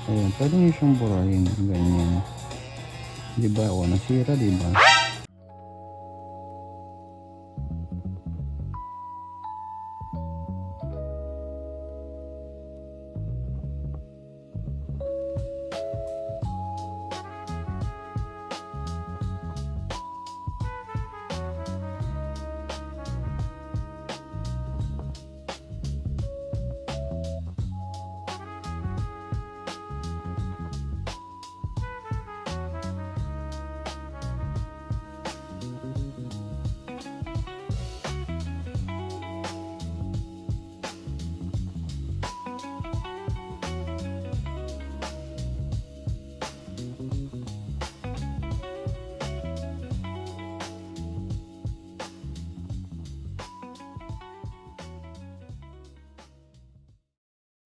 Ayan, pwede nyo siyang burahin. Ganyan. Diba? O, nasira, diba?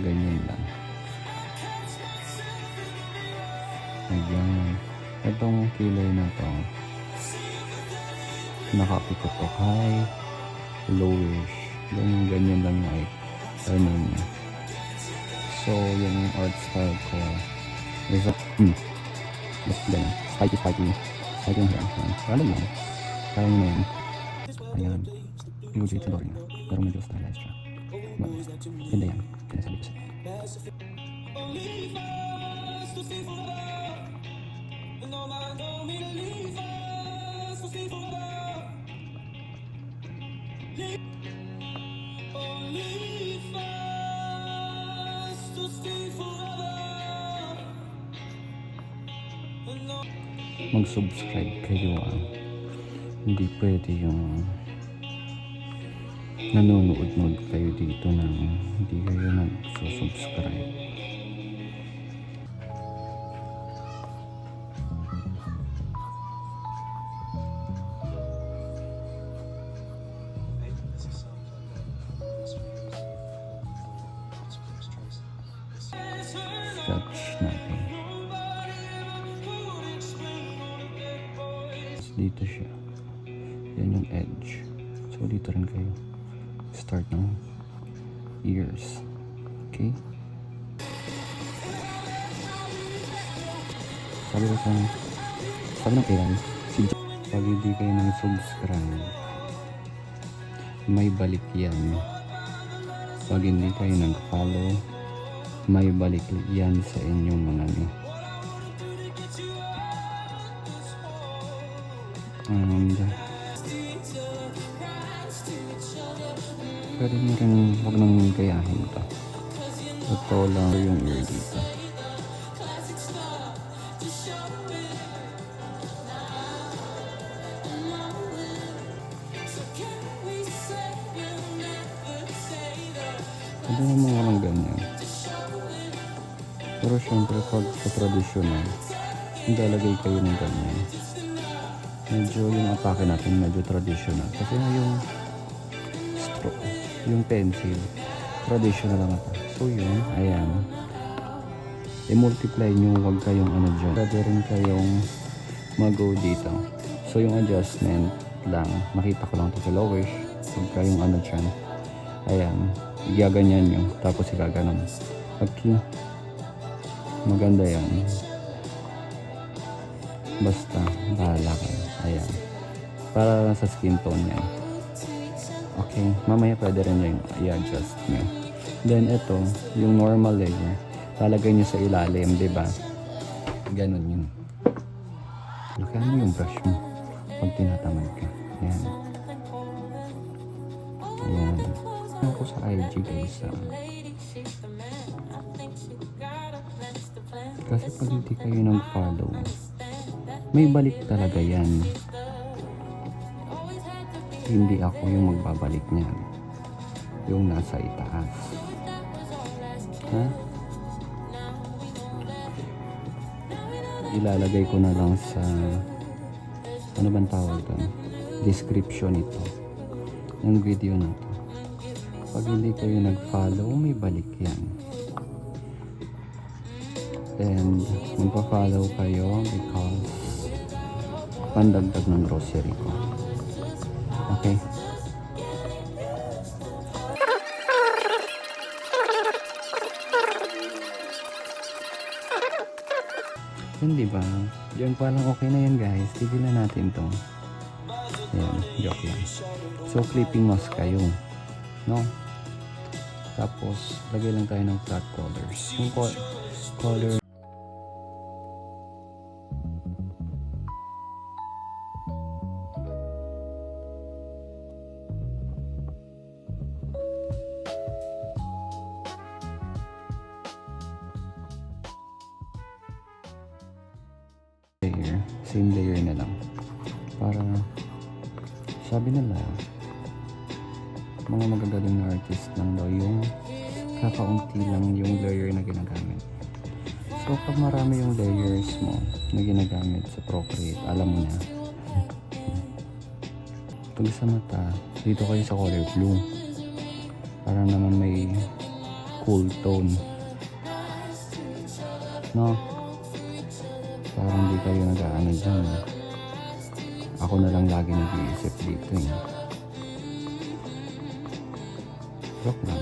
Ganyan lang. Ayan. Itong kilay na to, nakapikot to high, lowish. Ganyan lang yung ano niya. So, yung art style ko is just ganyan. Spiky. Spiky yung hair. Alam lang. Parang na yun. Ayan. Yung dito rin. Pero medyo stylized siya. But, ganda yan. Kinasabi ko sa'yo. Mag-subscribe kayo hindi pwede yung nanonood kayo dito nang hindi kayo nag-subscribe. Sketch natin. Dito siya. Yan yung edge. So dito rin kayo start ng ears. Okay? Sabi ng kailan, pag hindi kayo nang subscribe, may balik yan. Pag hindi kayo nag-follow, may balik yan sa inyong mga and pwede nyo rin huwag nang gayahin ito. Ito lang yung ear dito. Pwede naman nga lang ganyan. Pero syempre pag sa traditional, naglalagay kayo ng ganyan. Medyo yung atake natin medyo traditional. Kasi yung stroke, yung pencil, traditional lang ito. So yun, ayan. I-multiply nyo, huwag kayong dyan. Pwede rin kayong mag-go dito. So yung adjustment lang, nakita ko lang ito sa lowish. Huwag kayong dyan. Ayan, igaganyan nyo. Tapos igaganon. Okay. Maganda yan. Basta, bahala kayo. Ayan. Para sa skin tone niya. Okay. Mamaya pwede rin yung i-adjust nyo. Then, ito, yung normal layer. Lalagay nyo sa ilalim, diba? Ganon yun. Lakayan mo yung brush mo pag tinatamad ka. Ayan. Ayan. Ako sa IG guys. Kasi pag hindi kayo nag-follow, may balik talaga yan. Hindi ako yung magbabalik niyan. Yung nasa itaas. Ha? Ilalagay ko na lang sa ano bang tawag doon? Description ito. Yung video na to. Pag hindi kayo nag-follow, may balik yan. And magpa-follow kayo because pandagdag ng grocery ko. Okay? Yun, di ba? Yan parang okay na yan, guys. Tigilan natin to. Ayan, joke lang. So, clipping mask kayo. No? Tapos, lagay lang tayo ng flat colors. Yung color layer, same layer na lang. Para, sabi nila, mga magagaling na artist lang daw yung kakaunti lang yung layer na ginagamit. So, pag marami yung layers mo na ginagamit sa Procreate, alam mo na. Pag sa mata, dito kayo sa color blue. Para naman may cool tone. No? Parang di kayo nag-aano dyan. Ako na lang lagi nag-iisip dito eh. Joke lang.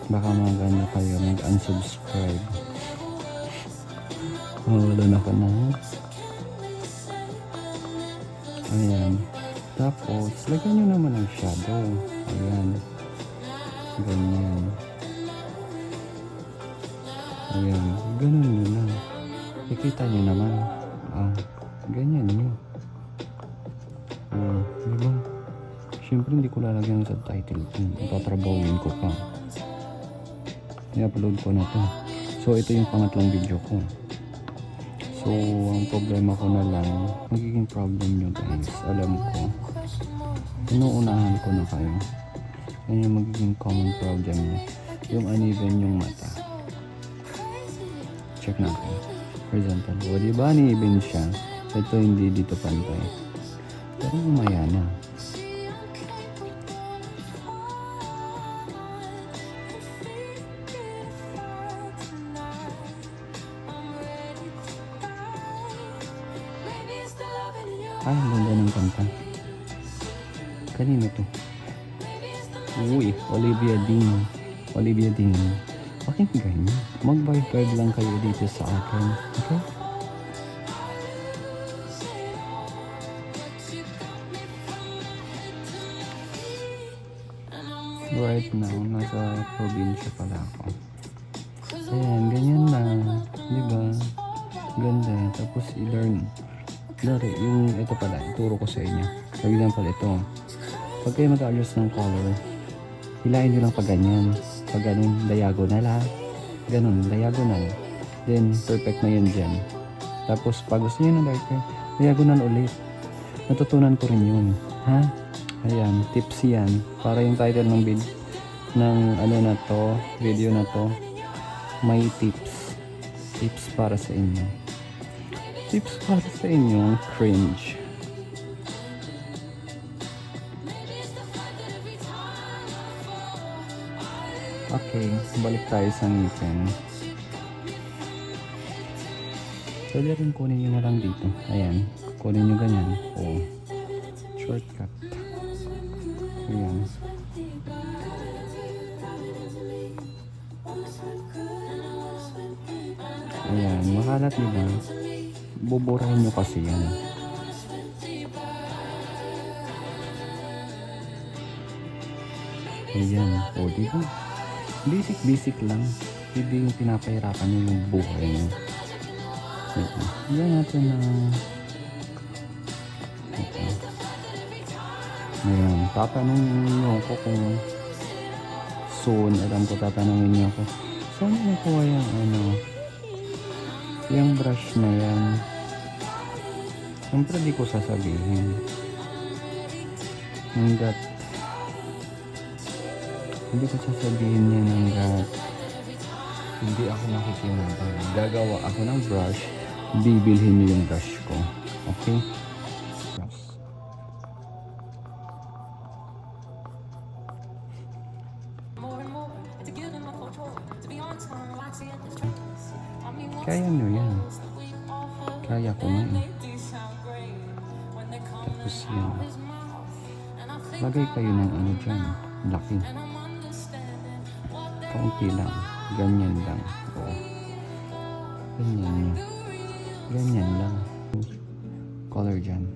Baka magana kayo mag-unsubscribe. Wala na ka na. Ayan. Tapos, lagyan nyo naman ng shadow. Ayan. Ganyan. Ayan. Ganun nyo lang. Ikita nyo naman. Ganyan nyo. Diba? Siyempre hindi ko lalagyan ng subtitle. Tatrabawin ko pa. I-upload ko na to. So, ito yung pangatlong video ko. So, ang problema ko na lang, magiging problem nyo guys. Alam ko. Inuunahan ko na kayo. Yan yung magiging common problem nyo. Yung uneven yung mata. Check natin. Horizontal. O, diba uneven siya? Ito hindi dito pantay. Pero umaya na. Ay, ang ganda ng kanta. Kanino to? Uy, Olivia Dean. Olivia Dean. Pakinggan nyo. Mag-vibe lang kayo dito sa akin. Okay? Right now, nasa probinsya pala ako. Ayan, ganyan lang. Diba? Ganda. Tapos i-learn. Dari, yung ito pala, ituro ko sa inyo. For example, ito. Pag kayo mag-adjust ng color, hilahin nyo lang pag ganyan. Pag ganun, diagonal ha. Ganun, diagonal. Then, perfect na yun dyan. Tapos, pag gusto nyo ng darker, diagonal ulit. Natutunan ko rin yun. Ha? Ayan, tips yan. Para yung title ng video na to, may tips. Tips para sa inyo. Tips para sa inyong cringe. Okay, balik tayo sa ngipin. Pwede rin kunin nyo na lang dito. Ayan, kunin nyo ganyan. O, shortcut. Ayan. Ayan, makalat nila. Buburahin nyo kasi yan. Ayan. O, diba? Basic lang. Hindi yung pinapahirapan nyo yung buhay nyo. Ito. Ayan natin na ito. Ayan. Tatanungin nyo ako kung soon. Alam ko tatanungin nyo ako. Saan nyo nakuha yung brush na yan? Siyempre di ko sasabihin. Hanggat hindi ko sasabihin yan hanggat hindi ako nakikinabang. Gagawa ako ng brush, bibilhin niyo yung brush ko. Okay? Kaya nyo yan. Kaya ko nga eh. Tapos yan. Lagay kayo ng ano dyan. Laki. Kaunti lang. Ganyan lang. O. Ganyan. Ganyan lang. Color dyan.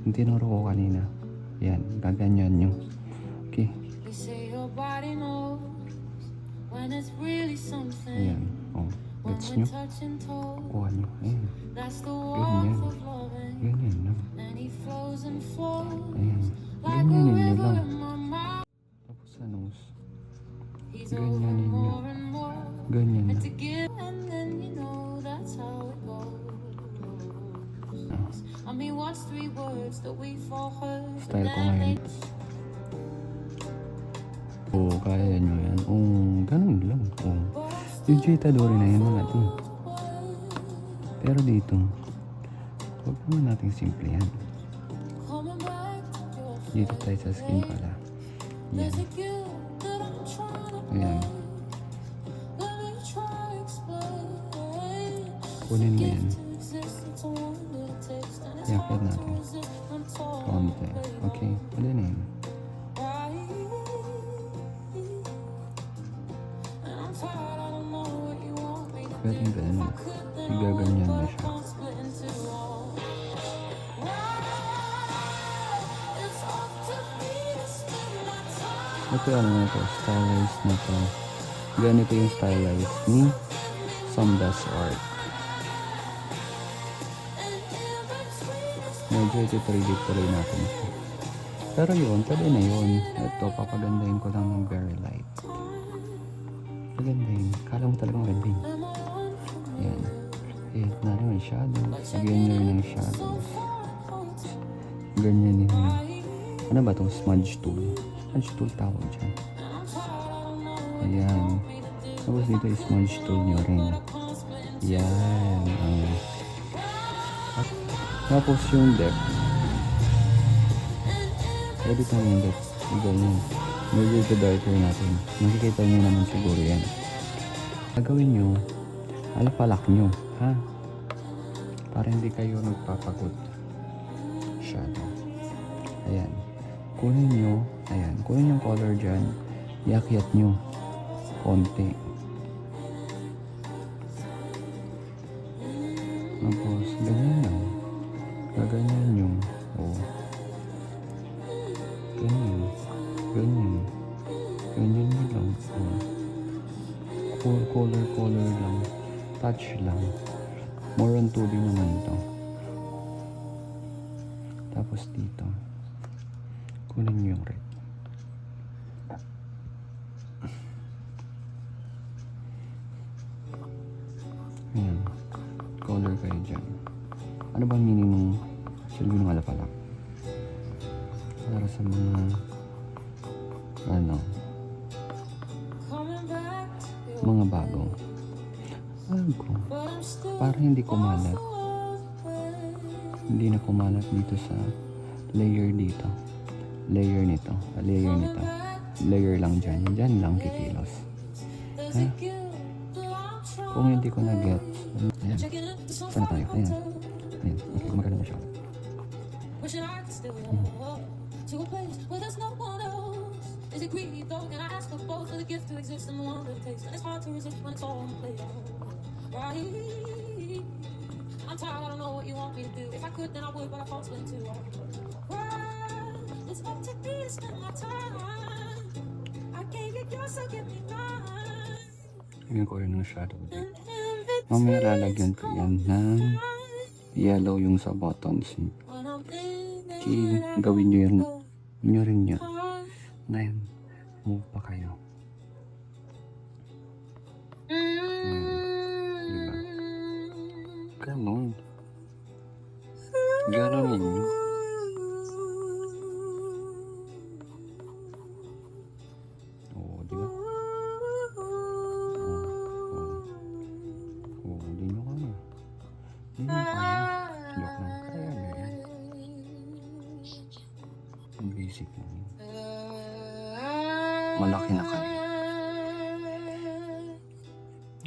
Yung tinuro ko kanina. Yan. Gaganyan nyo. Okay. Ayan. Oh. Gets nyo? Kuha nyo. Ayan. Ganyan. Ganyan lang. Ayan. Ganyanin nyo lang. Tapos sa nose. Ganyanin nyo. Ganyan lang. Style ko ngayon. Oo, kaya nyo yan. Oo, ganun lang. Oo. Yung Jitadori na yan mga to. Pero dito, huwag naman natin simple yan. Dito tayo sa skin pala. Yan. Ayan. Kunin mo yan. Yakad natin. Konti. Okay. Pwede na yun. Pwede ganun. Igaganyan na siya. Ito ano na to. Stylized na to. Ganito yung stylized ni Samdas Art. Medyo itutuloy natin ito. Pero yun, pwede na yun. Ito, papagandahin ko lang ng very light. Pagandahin. Kala mo talagang ganding. Yan. Ayan na naman shadows. Ganyan ng shadows. Ganyan din. Ano ba itong smudge tool? Smudge tool tawag dyan. Ayan. Tapos dito yung smudge tool nyo rin. Yan. Tapos yung depth. Pwede tayo yung depth. Ganyan. Medyo ito darker natin. Makikita nyo naman siguro yan. Gagawin nyo, alapalak nyo. Ha? Para hindi kayo nagpapagod. Shadow. Ayan. Kunin nyo. Ayan. Kunin yung color dyan. Iakyat nyo. Konti. Tapos, ganyan lang. Gaganyan nyo. O. Ganyan. Ganyan. Ganyan nyo lang. O. Color lang. Touch lang. More on 2D naman ito. Tapos dito. Kunin nyo yung red. Ayan. Color kayo dyan. Ano bang meaning ng silbi ng alapalak? Para sa mga mga bago. Para hindi kumalat. Hindi na kumalat dito sa layer dito. Layer nito. Layer nito. Layer lang dyan. Dyan lang kikilos. Ha? Kung hindi ko na-get. Ayan. Sana tayo? Ayan. Ayan. Okay, maganda na siya. Is it greedy though? Can I ask for both? For the gift to exist and the one that takes. And it's hard to resist when it's all on play. Right? I'm tired, I don't know what you want me to do. If I could, then I would, but I can't split too. Right? It's up to me to spend my time. I gave you yours, so give me mine. Tingnan ko rin ng shadow dito. Mamaya lalagyan ko yan ng yellow yung sa buttons. Okay, gawin nyo yan. Nyo rin yan. Ngayon, move pa kayo. Diba? Ganon. Ganonin nyo. Oo, diba? Oo, di nyo kaya. Di nyo kaya. Joke lang. Kaya na yan. Ang basic na yun. Malaki na kayo.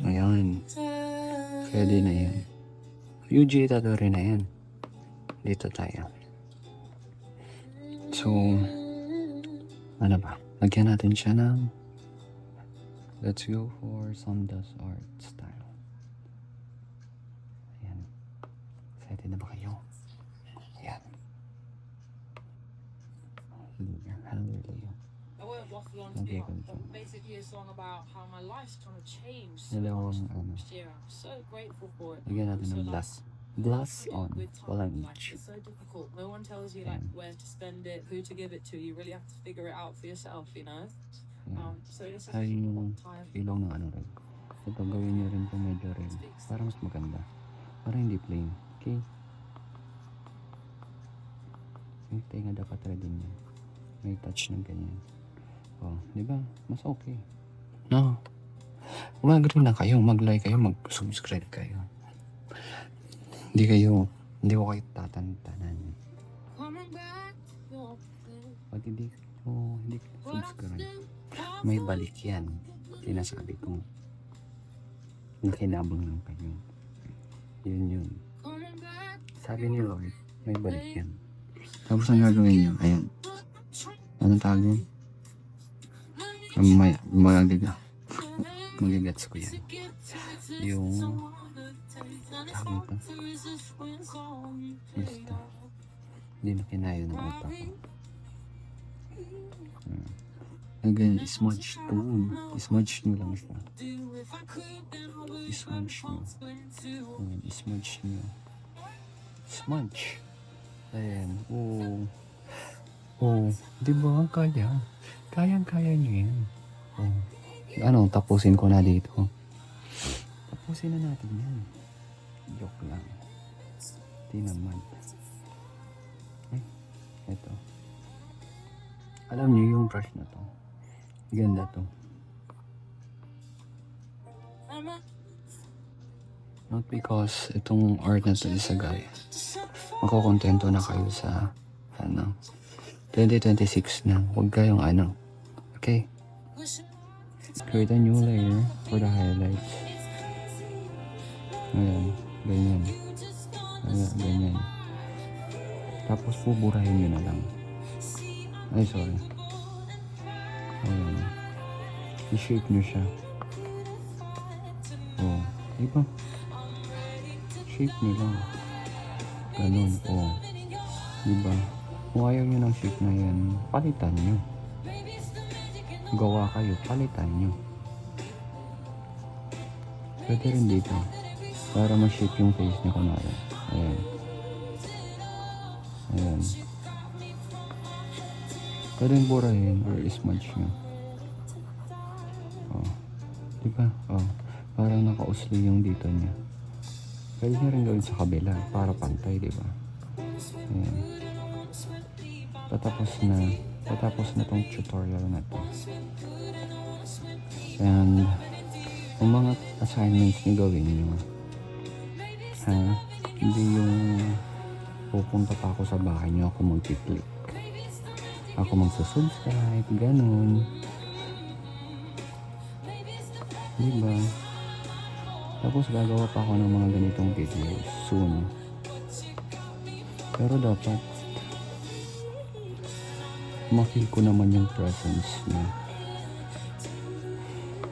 Ayan. Pwede na yan. UG Itadori na yan. Dito tayo. So, ano ba? Lagyan natin siya ng let's go for Samdas Art style. Excited na ba kayo? Yan. Hallelujah. Hallelujah. I won't waffle on to Okay, be good. basically a song about how my life's kind of changed so Dalawang much this year. I'm so grateful for it. Lagyan natin So, ng like, glass. Glass on. with time, Walang like, each. it's so difficult. No one tells you like Yan. where to spend it, who to give it to. You really have to figure it out for yourself, you know. Yan. So this is Ay, yung time. ilaw ng ano rin. Ito, gawin nyo rin po medyo rin. Para mas maganda. Para hindi plain. Okay? Yung tenga dapat ready nyo. May touch ng ganyan. Oh, di ba? Mas okay. No. Mag-agree na kayo. Mag-like kayo. Mag-subscribe kayo. Hindi ko kayo tatantanan. Pag hindi kayo subscribe, may balik yan. Sinasabi ko. Nakinabang lang kayo. Yun. Sabi ni Lord, may balik yan. Tapos ang gagawin nyo, ayan. Anong tawag yun? Magigets ko yan. Yung tawag ito. Basta. Hindi na kinayo ng utak ko. Again, smudge tool. Smudge nyo lang siya. Smudge nyo. Ayan, smudge nyo. Smudge. Ayan. Oh. Diba? Kayang-kaya nyo yan. Oh. Ano, tapusin ko na dito. Tapusin na natin yan. Joke lang. Di naman. Ito. Alam niyo yung brush na to. Ganda to. Not because itong art na to is a guy. Makukontento na kayo sa 2026 na. Huwag kayong Okay? Create a new layer for the highlights. Ayan. Ganyan. Tapos buburahin nyo na lang. Ay, sorry. Ayan. I-shape nyo siya. Oh. Diba? Shape nyo lang. Ganun. Oh. Diba? Kung ayaw nyo ng shape na yan, palitan nyo. Gawa kayo, palitan nyo. Pwede rin dito. Para ma-shape yung face niya kunwari. Ayan. Pwede rin burahin or smudge nyo. Oh. Diba? Oh. Parang nakausli yung dito niya. Pwede nyo rin gawin sa kabila para pantay, diba? Ayan. Patapos na tong tutorial na to. And yung mga assignments nyo gawin nyo. Hindi yung pupunta pa ako sa bahay nyo, ako mag-click. Ako magsusubscribe, ganun. Diba? Tapos gagawa pa ako ng mga ganitong videos soon. Pero dapat ma-feel ko naman yung presence niya.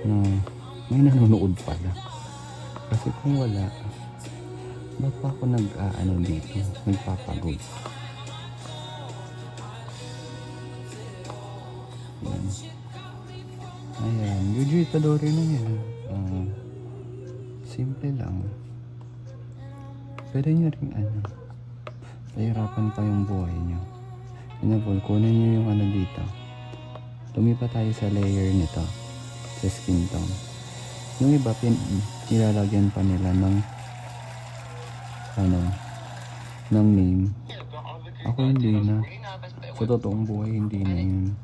Na may nanonood pala. Kasi kung wala, ba't pa ako dito? Nagpapagod. Ayan. Yuji Itadori na yan. Simple lang. Pwede nyo rin pahirapan pa yung buhay nyo. Kunin nyo yung dito. Lumipat tayo sa layer nito. Sa skin tone. Yung iba, nilalagyan pa nila ng name. Ako hindi na. Sa totoong buhay, hindi na yun.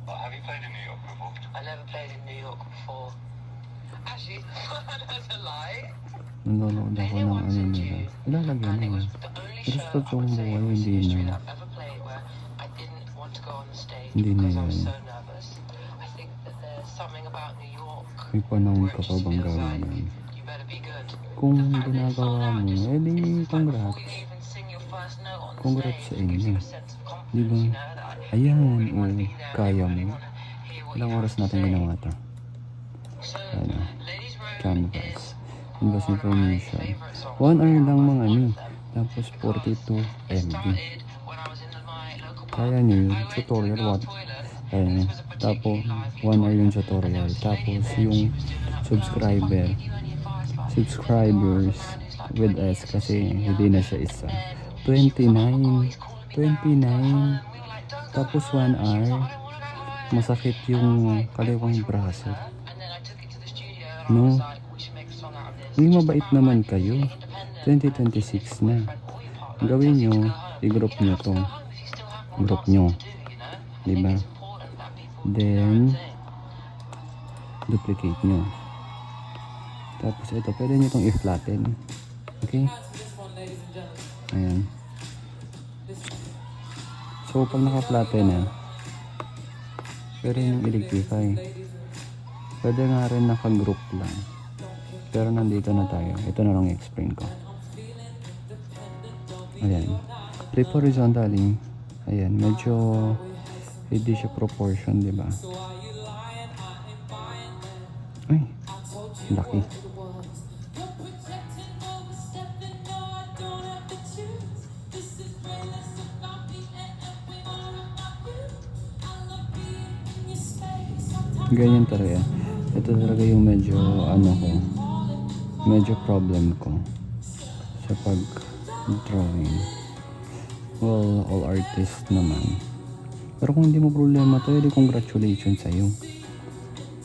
Have you played in New York before? I never played in New York before. Actually, that's a lie. Nanonood ako ng nila. Ilalagyan na yun. Pero sa totoong buhay, hindi na. Hindi na yan. May panahon ka pa bang gawin yan? Kung ginagawa mo, congrats. Congrats sa inyo. Diba? Ayan, kaya mo. Ilang oras natin ginawa ito? Canvas. Invest information. 1 hour lang mga Tapos 42 MB. Started when I was in my local park. Kaya nyo yung I went tutorial, to the what? toilet. Ayan. This was a Tapos, particularly 1 hour yung toilet. tutorial. And there was a lady Tapos, there, yung she was doing up subscriber, gloves. If I could give you any advice, like, subscribers if you've got a man who's like with 20 us years kasi your senior, hindi na siya isa. then she was like, 29, oh my God, he's calling me now, 29, go home. We were like, don't go tapos home. 1 She was hour, like, I don't wanna go home. masakit And I was yung like, kaliwang what's wrong with braso. her? And then I took it to the studio and I No. was like, we should make a song out of this. Uy, Just mabait about, naman like, kayo. being independent 2026 and na. your boyfriend or your partner Gawin tells you nyo, to go home. i-group You don't nyo have to to. go home if you still have more Group dancing nyo. to do, you know? I think Diba? it's important that people do their Then, own thing. duplicate nyo. Tapos ito, pwede nyo itong i-flatten. Okay? This one, ladies and gentlemen. Ayan. This one. So, pag naka-flatten na, pwede nyo i-liquify. Pwede nga rin naka-group lang. Pero nandito na tayo. Ito na lang i-explain ko. Ayan. Flip horizontally. Ayan. Medyo hindi siya proportion, di ba? Ay. Laki. Ganyan talaga. Ito talaga yung medyo medyo problem ko sa pag-drawing. Well, all artists naman. Pero kung hindi mo problema to, edi congratulations sa'yo.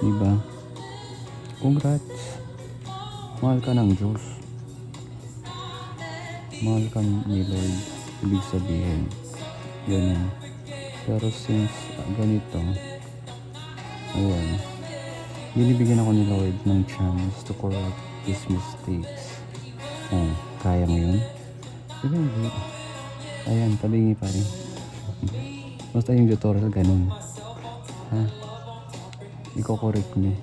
Diba? Congrats. Mahal ka ng Diyos. Mahal ka ni Lord. Ibig sabihin. Ganun. Pero since ganito, ayan, binibigyan ako ni Lord ng chance to correct his mistakes. Oh, kaya mo yun? Diba hindi? Ayan, tabingi pa rin. Basta yung tutorial ganun. Ha? Iko-correct niyo.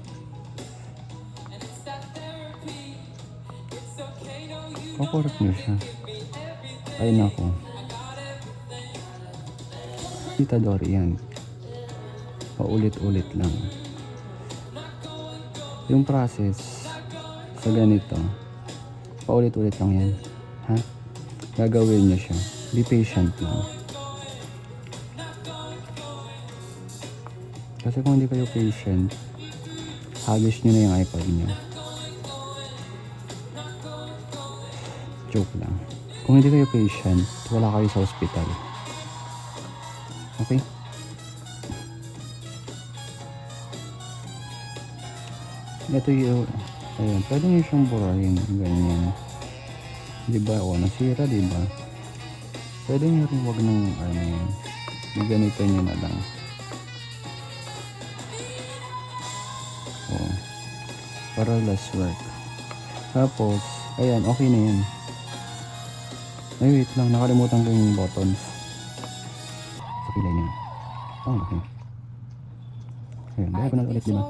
Iko-correct niyo siya. Ay nako. Tita Dory yan. Paulit-ulit lang. Yung process sa ganito, paulit-ulit lang yan. Ha? Gagawin niyo siya. Be patient lang. Kasi kung hindi kayo patient, hagis nyo na yung iPad nyo. Joke lang. Kung hindi kayo patient, wala kayo sa hospital. Okay? Ito yung, ayun, pwede nyo siyang burahin, ganyan. Diba? O, nasira, diba? Pwede nyo rin wag ng, yan. Ganito nyo na lang. O, para less work. Tapos, ayan, okay na yan. Ay, wait lang, nakalimutan ko yung buttons. Sa kilay niya. Oh, okay. Ayun, diagonal ulit, diba?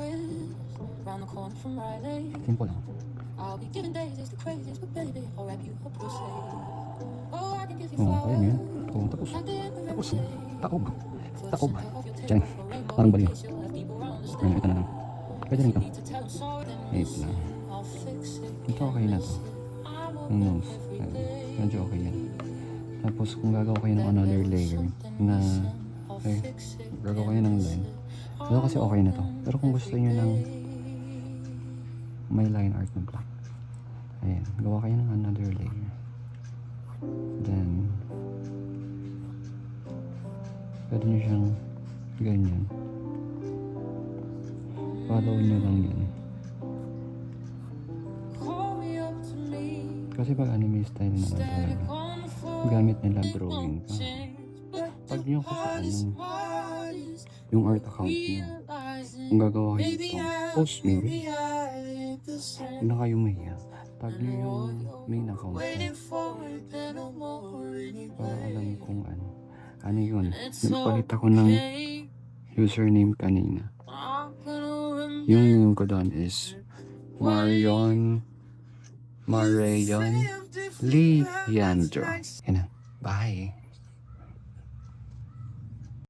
Simple lang. I'll be giving days is the craziest, but baby, I'll wrap you up real safe. Oh, I can give you Oh, ayun yan. Oh, tapos. Tapos. Taob. Taob. Diyan. Parang baliw. Ayun, ito na lang. Pwede rin ito. Wait lang. Ito okay na to. Yung nose. Ayun. Medyo okay yan. Tapos kung gagawa kayo ng another layer na gagawa kayo ng line. Ito kasi okay na to. Pero kung gusto nyo ng may line art na black, ayan, gawa kayo ng another layer. Then pwede nyo siyang ganyan, follow nyo lang yan. Kasi pag anime style naman talaga, gamit nila drawing pa. Pag nyo ko sa yung art account nyo, kung gagawa kayo ito, post nyo rin. Huwag na kayo mahiya. Tag nyo yung main account nyo. Para alam kung ano. Ano yun? Nagpalit ako ng username kanina. Yung name ko doon is Marion Leandro. Yan na. Bye!